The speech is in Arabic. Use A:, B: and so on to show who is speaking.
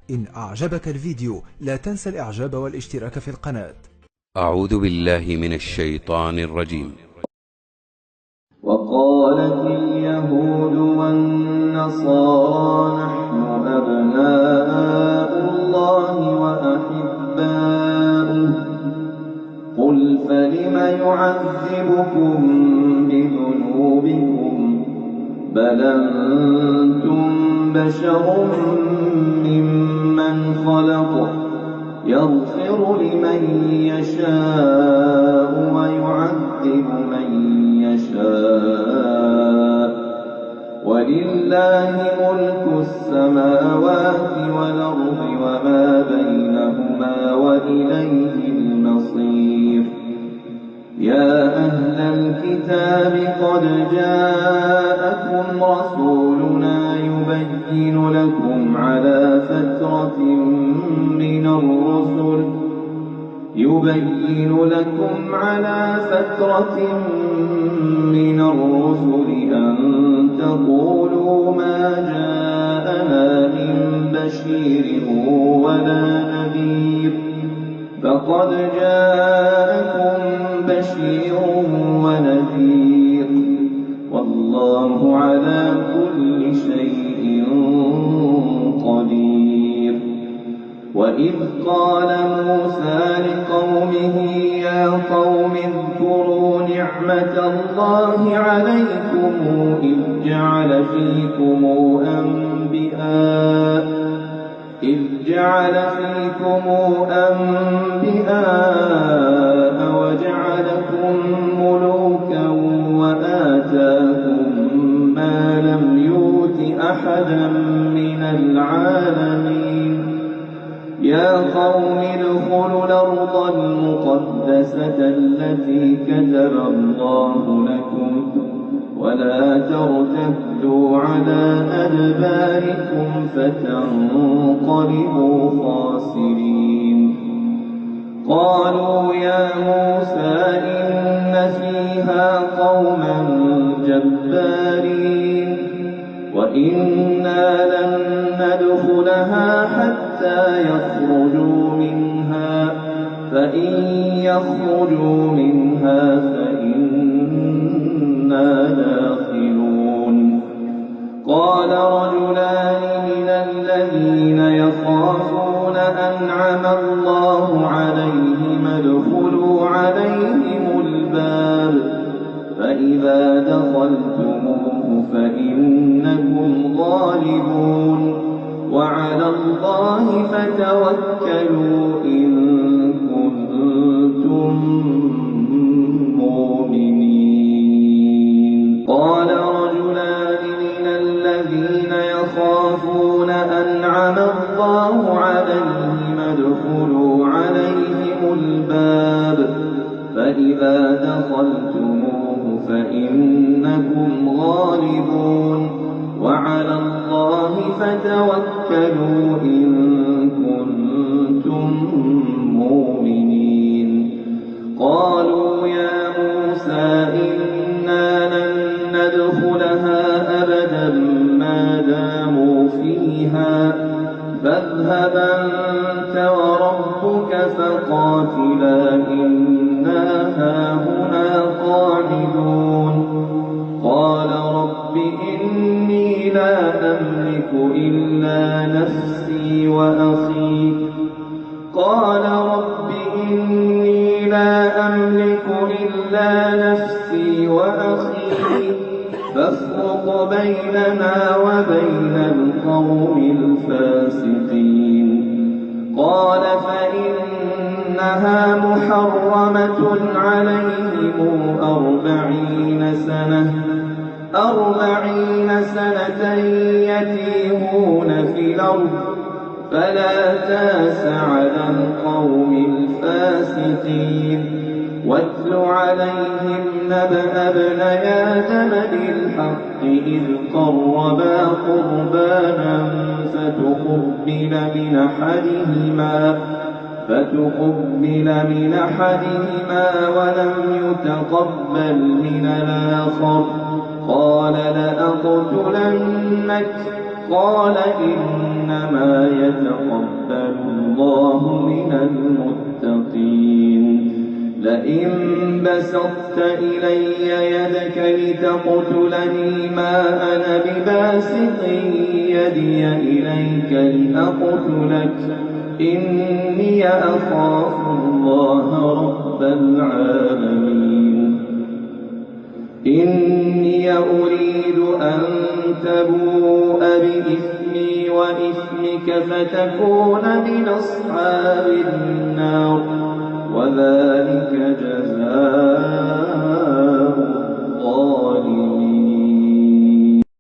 A: إن أعجبك الفيديو لا تنسى الإعجاب والاشتراك في القناة.
B: أعوذ بالله من الشيطان الرجيم.
C: وقالت اليهود والنصارى نحن أبناء الله وأحباؤه قل فلم يعذبكم بذنوبكم بل أنتم بشر ممن خلق يغفر لمن يشاء ويعذب من يشاء ولله ملك السماوات والأرض وما بينهما وإليه المصير. يا أهل الكتاب قد جاءكم رسولنا يبين لكم على فترة من الرسل أن تقولوا ما جاءنا من بشير ولا نذير فقد جاءكم بشير ونذير والله على كل شيء قدير. وإذ قال موسى لقومه يا قوم اذكروا نعمة الله عليكم إذ جعل فيكم أنبياء وجعلكم ملوكا وآتاكم ما لم يؤت أحدا من العالمين. يا قوم ادخلوا الأرض المقدسة التي كتب الله لكم ولا ترتدوا على أدباركم فتنقلبوا خاسرين. قالوا يا موسى إن فيها قوما جبارين وإنا لن ندخلها حتى يخرجوا منها فإن يخرجوا منها فإنا داخلون. قال رجلان من الذين يخافون أنعم الله عليهم ادخلوا عليهم الباب فإذا دخلتموه فإنكم غالبون وعلى الله فتوكلوا إن كنتم مؤمنين. قال رجلان من الذين يخافون أنعم الله عليهم ادخلوا عليهم الباب فإذا دخلتموه فإنكم غالبون وعلى الله فتوكلوا إن كنتم مؤمنين. قالوا يا موسى إنا لن ندخلها أبدا ما داموا فيها فاذهب أنت وربك فقاتلا إنا هاهنا قاعدون. قال رب إني لا أملك إلا نفسي وأخي فافرق بيننا وبين القوم الفاسقين. قال فإنها محرمة عليهم 40 سنة يتيهون في الأرض فلا تأس على القوم الفاسقين. واتل عليهم نبأ ابني آدم بالحق إذ قربا قربانا فتقبل من أحدهما ولم يتقبل من الآخر قال لأقتلنك قال إنما يتقبل الله من المتقين لئن بسطت إلي يدك لتقتلني ما أنا بباسط يدي إليك لأقتلك إني أخاف الله رب العالمين إني أريد أن تبوء بإثمي وإثمك فتكون من أصحاب النار وذلك جزاء الظالمين